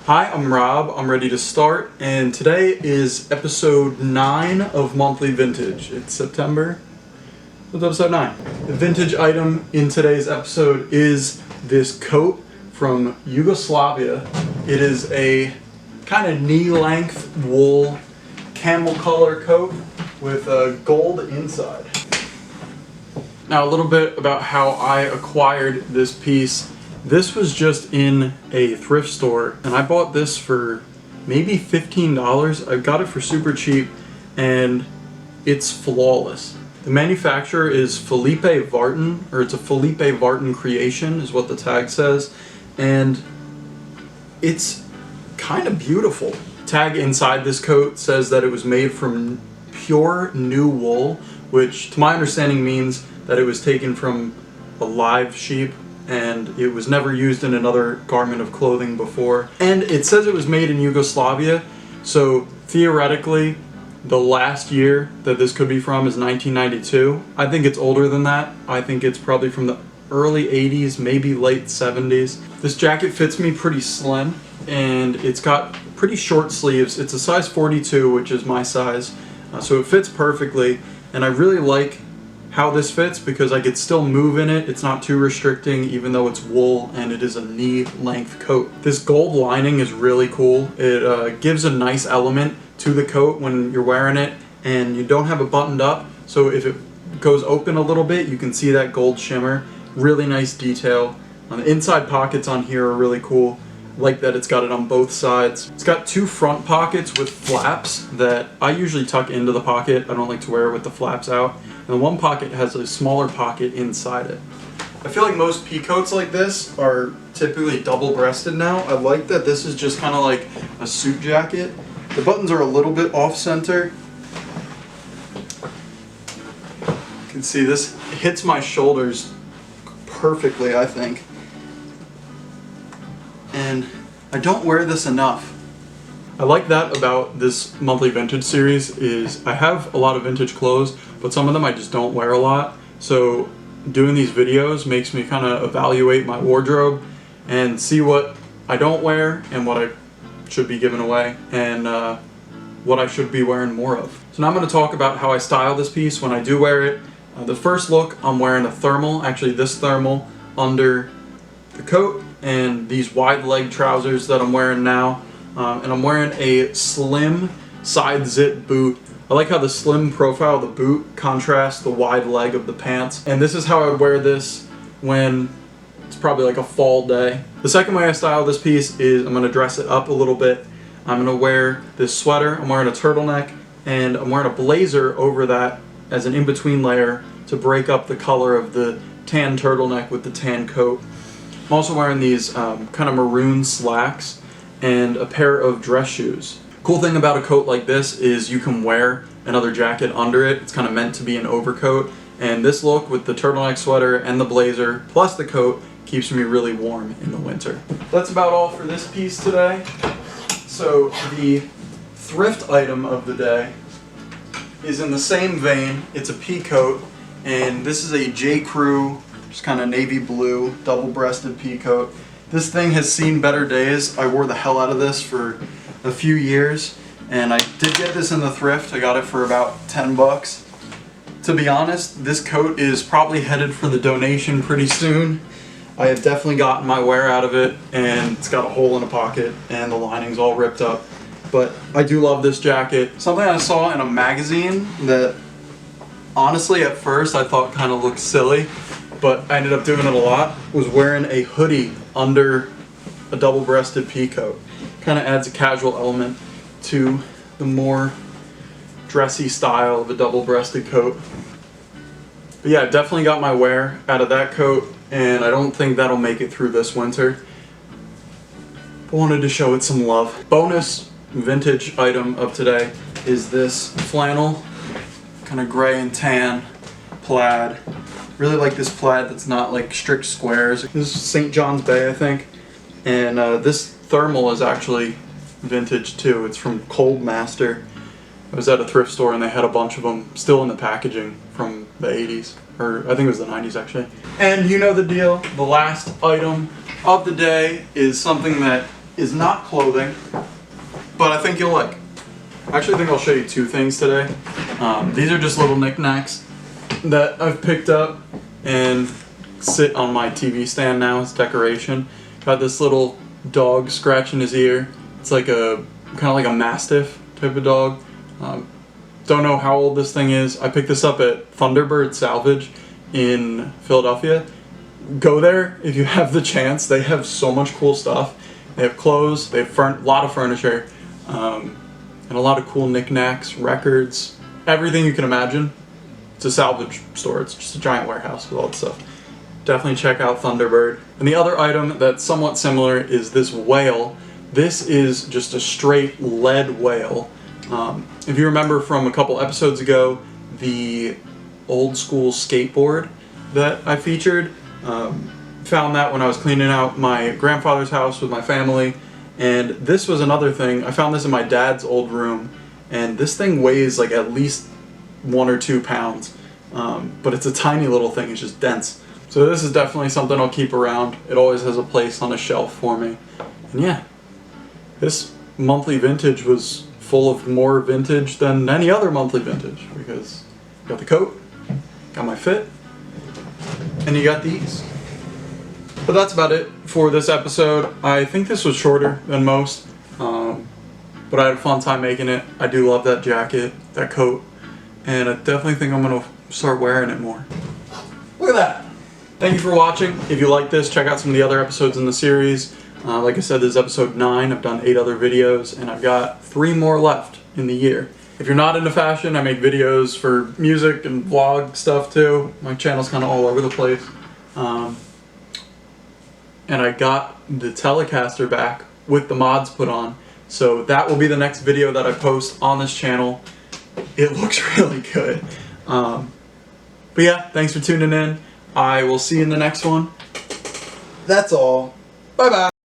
Hi, I'm Rob. I'm ready to start, and today is episode 9 of Monthly Vintage. It's September. It's episode 9. The vintage item in today's episode is this coat from Yugoslavia. It is a kind of knee-length wool camel color coat with a gold inside. Now a little bit about how I acquired this piece. This was just in a thrift store, and I bought this for maybe $15. I got it for super cheap, and it's flawless. The manufacturer is Phillippe Vartin, or it's a Phillippe Vartin creation is what the tag says, and it's kind of beautiful. The tag inside this coat says that it was made from pure new wool, which to my understanding means that it was taken from a live sheep and it was never used in another garment of clothing before. And it says it was made in Yugoslavia, so theoretically the last year that this could be from is 1992. I think it's older than that. I think it's probably from the early 80s, maybe late 70s. This jacket fits me pretty slim, and it's got pretty short sleeves. It's a size 42, which is my size, so it fits perfectly, and I really like how this fits because I could still move in it. It's not too restricting even though it's wool and it is a knee length coat. This gold lining is really cool. It gives a nice element to the coat when you're wearing it, and you don't have it buttoned up, so if it goes open a little bit you can see that gold shimmer. Really nice detail. The inside pockets on here are really cool. Like that it's got it on both sides. It's got two front pockets with flaps that I usually tuck into the pocket. I don't like to wear it with the flaps out. And one pocket has a smaller pocket inside it. I feel like most pea coats like this are typically double-breasted now. I like that this is just kind of like a suit jacket. The buttons are a little bit off-center. You can see this hits my shoulders perfectly, I think. And I don't wear this enough. I like that about this monthly vintage series is I have a lot of vintage clothes, but some of them I just don't wear a lot. So doing these videos makes me kind of evaluate my wardrobe and see what I don't wear and what I should be giving away and what I should be wearing more of. So now I'm going to talk about how I style this piece when I do wear it. The first look, I'm wearing a thermal, actually this thermal under the coat, and these wide leg trousers that I'm wearing now. And I'm wearing a slim side zip boot. I like how the slim profile of the boot contrasts the wide leg of the pants. And this is how I would wear this when it's probably like a fall day. The second way I style this piece is I'm going to dress it up a little bit. I'm going to wear this sweater, I'm wearing a turtleneck, and I'm wearing a blazer over that as an in-between layer to break up the color of the tan turtleneck with the tan coat. I'm also wearing these kind of maroon slacks and a pair of dress shoes. Cool thing about a coat like this is you can wear another jacket under it. It's kind of meant to be an overcoat, and this look with the turtleneck sweater and the blazer plus the coat keeps me really warm in the winter. That's about all for this piece today. So the thrift item of the day is in the same vein. It's a pea coat, and this is a J. Crew, just kind of navy blue double-breasted pea coat. This thing has seen better days. I wore the hell out of this for a few years, and I did get this in the thrift. I got it for about 10 bucks. To be honest, this coat is probably headed for the donation pretty soon. I have definitely gotten my wear out of it, and it's got a hole in the pocket, and the lining's all ripped up. But I do love this jacket. Something I saw in a magazine that honestly at first I thought kind of looked silly, but I ended up doing it a lot, was wearing a hoodie under a double-breasted pea coat. Kind of adds a casual element to the more dressy style of a double-breasted coat. But yeah, definitely got my wear out of that coat, and I don't think that'll make it through this winter. I wanted to show it some love. Bonus vintage item of today is this flannel, kind of gray and tan plaid. Really like this plaid that's not like strict squares. This is St. John's Bay, I think. And this thermal is actually vintage too. It's from Cold Master. I was at a thrift store and they had a bunch of them still in the packaging from the 80s. Or I think it was the 90s actually. And you know the deal. The last item of the day is something that is not clothing, but I think you'll like. I actually think I'll show you two things today. These are just little knickknacks that I've picked up and sit on my TV stand now as decoration. Got this little dog scratching his ear. It's like a kind of like a Mastiff type of dog. Don't know how old this thing is. I picked this up at Thunderbird Salvage in Philadelphia. Go there if you have the chance. They have so much cool stuff. They have clothes, they have a lot of furniture, and a lot of cool knickknacks, records, everything you can imagine. It's a salvage store. It's just a giant warehouse with all the stuff. Definitely check out Thunderbird. And the other item that's somewhat similar is this whale. This is just a straight lead whale. If you remember from a couple episodes ago, the old school skateboard that I featured, found that when I was cleaning out my grandfather's house with my family. And this was another thing. I found this in my dad's old room, and this thing weighs like at least 1 or 2 pounds. But it's a tiny little thing, it's just dense. So this is definitely something I'll keep around. It always has a place on a shelf for me. And yeah, this monthly vintage was full of more vintage than any other monthly vintage, because you got the coat, got my fit, and you got these. But that's about it for this episode. I think this was shorter than most, but I had a fun time making it. I do love that jacket, that coat, and I definitely think I'm going to start wearing it more. Look at that! Thank you for watching. If you like this, check out some of the other episodes in the series. Like I said, this is episode 9. I've done 8 other videos, and I've got 3 more left in the year. If you're not into fashion, I make videos for music and vlog stuff too. My channel's kind of all over the place. And I got the Telecaster back with the mods put on. So that will be the next video that I post on this channel. It looks really good. But yeah, thanks for tuning in. I will see you in the next one. That's all. Bye-bye.